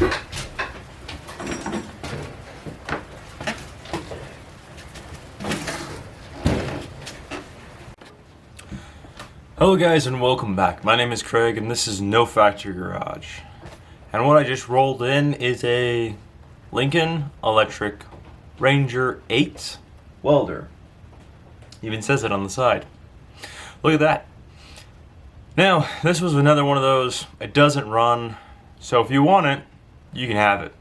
Hello guys and welcome back. My name is Craig and this is No Factory Garage. And what I just rolled in is a Lincon Electric Ranger 8 welder. Even says it on the side. Look at that. Now, this was another one of those, it doesn't run, so if you want it, you can have it.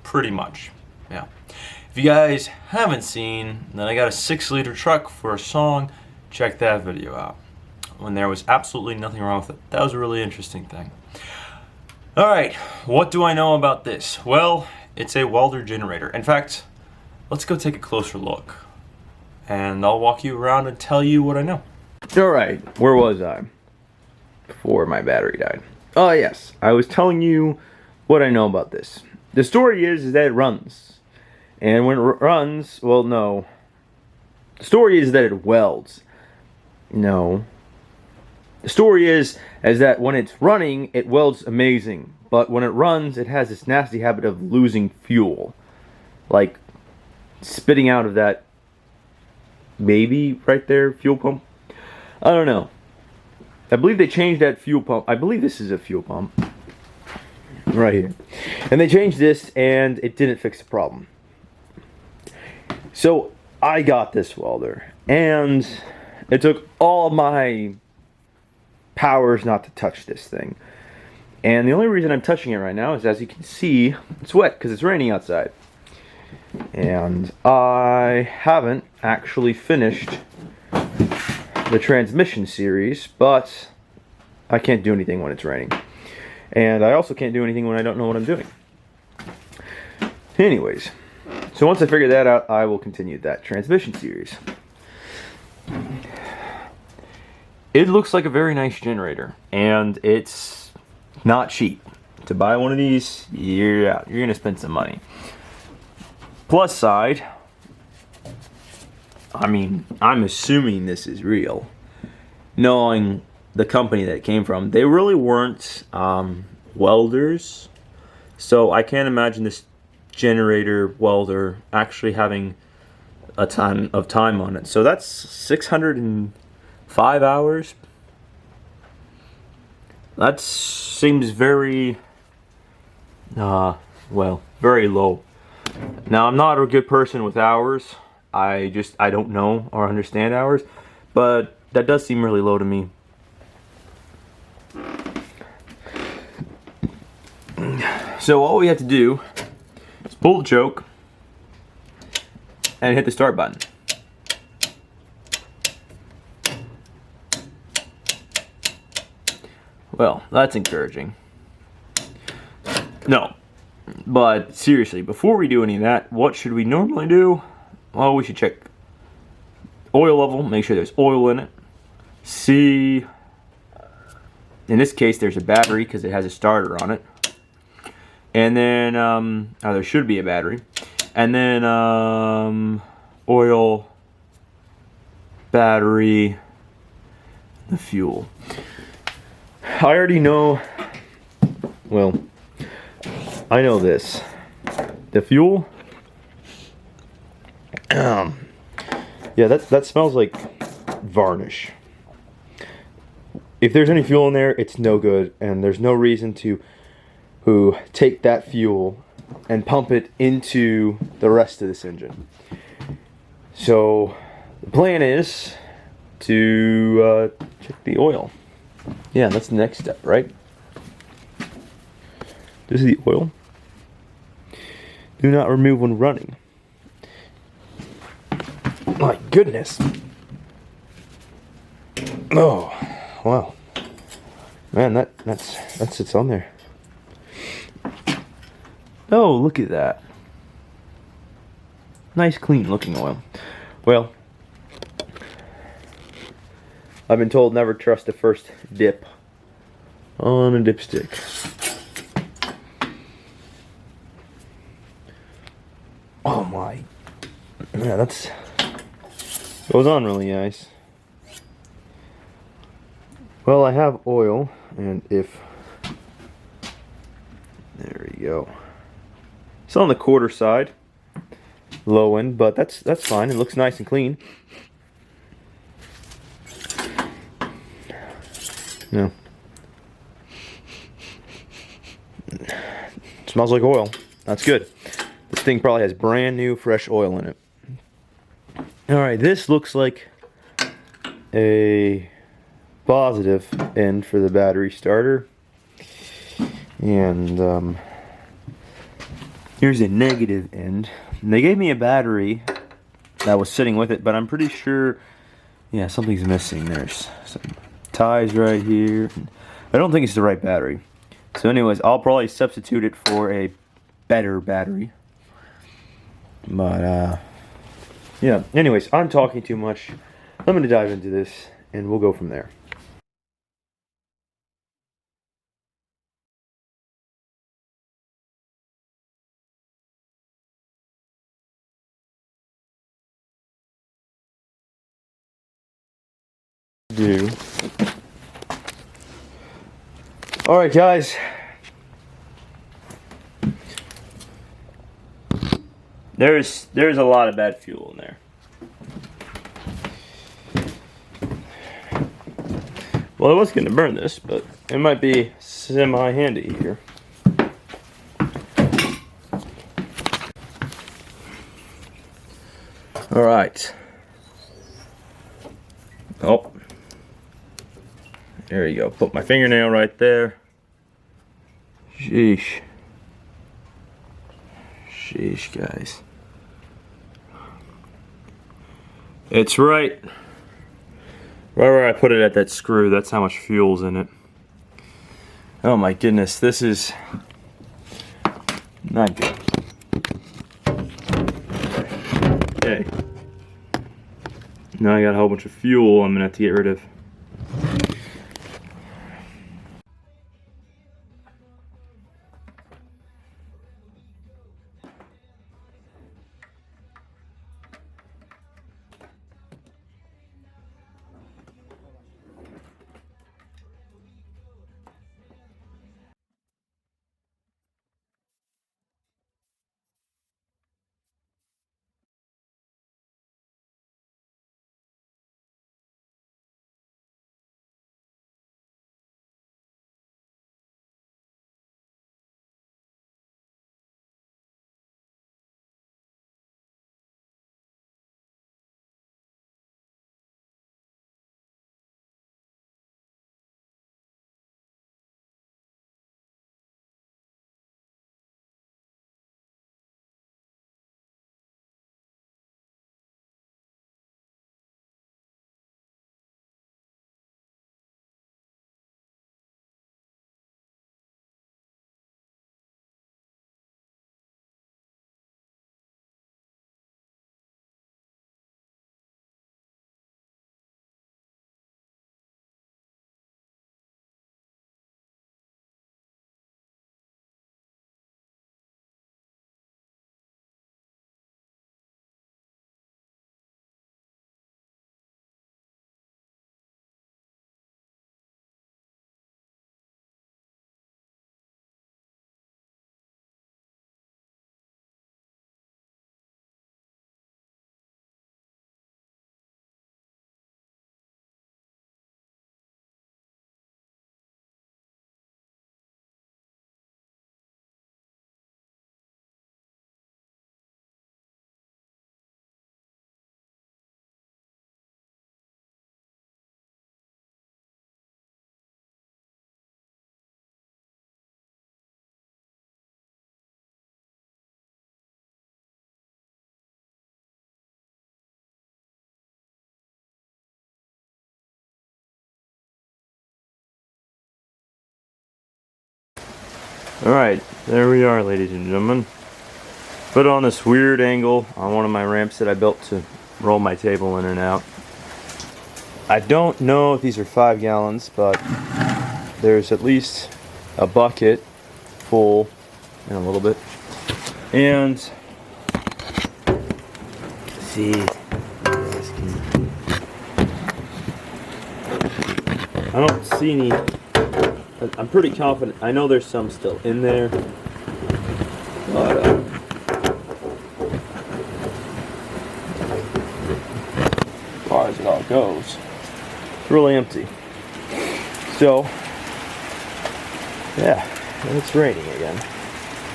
Pretty much, yeah. If you guys haven't seen, then I got a 6-liter truck for a song. Check that video out. When there was absolutely nothing wrong with it. That was a really interesting thing. Alright, what do I know about this? Well, it's a welder generator. In fact, let's go take a closer look. And I'll walk you around and tell you what I know. Alright, where was I? Before my battery died. Oh yes, I was telling you what I know about this. The story is that it runs. And when it runs, well, no. The story is that it welds. No. The story is that when it's running, it welds amazing. But when it runs, it has this nasty habit of losing fuel. Like spitting out of that baby right there, fuel pump. I don't know. I believe they changed that fuel pump. I believe this is a fuel pump. Right here. And they changed this and it didn't fix the problem. So I got this welder, and it took all my powers not to touch this thing. And the only reason I'm touching it right now is, as you can see, it's wet because it's raining outside. And I haven't actually finished the transmission series, but I can't do anything when it's raining. And I also can't do anything when I don't know what I'm doing. Anyways. So once I figure that out, I will continue that transmission series. It looks like a very nice generator, and it's not cheap. To buy one of these, you're gonna spend some money. Plus side, I mean, I'm assuming this is real. Knowing the company that it came from, they really weren't welders, so I can't imagine this generator welder actually having a ton of time on it. So that's 605 hours. That seems very well, very low. Now, I'm not a good person with hours. I don't know or understand hours, but that does seem really low to me. So all we have to do, pull the choke and hit the start button. Well, that's encouraging. No, but seriously, before we do any of that, what should we normally do? Well, we should check oil level, make sure there's oil in it. See, in this case, there's a battery because it has a starter on it. And then, there should be a battery. And then, oil, battery, the fuel. I already know, well, I know this. The fuel, yeah, that smells like varnish. If there's any fuel in there, it's no good, and there's no reason to take that fuel and pump it into the rest of this engine. So the plan is to check the oil. Yeah, that's the next step, right? This is the oil. Do not remove when running. My goodness. Oh, wow. Man, that sits on there. Oh, look at that. Nice, clean looking oil. Well, I've been told never trust the first dip on a dipstick. Oh my. Yeah, that's goes on really nice. Well, I have oil, and if there we go. It's on the quarter side, low end, but that's fine. It looks nice and clean. No. Smells like oil. That's good. This thing probably has brand new fresh oil in it. Alright, this looks like a positive end for the battery starter. And here's a negative end. And they gave me a battery that was sitting with it, but I'm pretty sure, yeah, something's missing. There's some ties right here. I don't think it's the right battery. So anyways, I'll probably substitute it for a better battery. But yeah, anyways, I'm talking too much. I'm going to dive into this and we'll go from there. Alright guys, there's a lot of bad fuel in there. Well, I was going to burn this, but it might be semi-handy here. Alright. Oh. There you go. Put my fingernail right there. Sheesh. Sheesh, guys. It's right where I put it at that screw. That's how much fuel's in it. Oh my goodness, this is not good. Okay. Now I got a whole bunch of fuel I'm gonna have to get rid of. Alright, there we are, ladies and gentlemen. Put on this weird angle on one of my ramps that I built to roll my table in and out. I don't know if these are 5 gallons, but there's at least a bucket full in a little bit. And let's see. I don't see any. I'm pretty confident. I know there's some still in there. But, as far as it all goes, it's really empty. So, yeah, and it's raining again.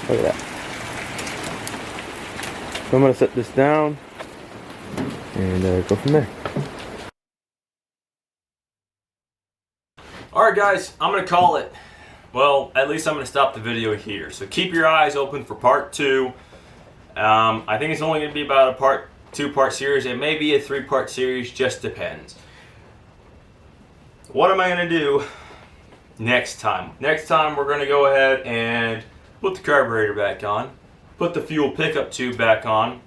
Look at that. So I'm going to set this down and go from there. Alright guys, I'm going to call it. Well, at least I'm going to stop the video here. So keep your eyes open for part 2. I think it's only going to be about a 2-part series. It may be a 3-part series, just depends. What am I going to do next time? Next time we're going to go ahead and put the carburetor back on, put the fuel pickup tube back on,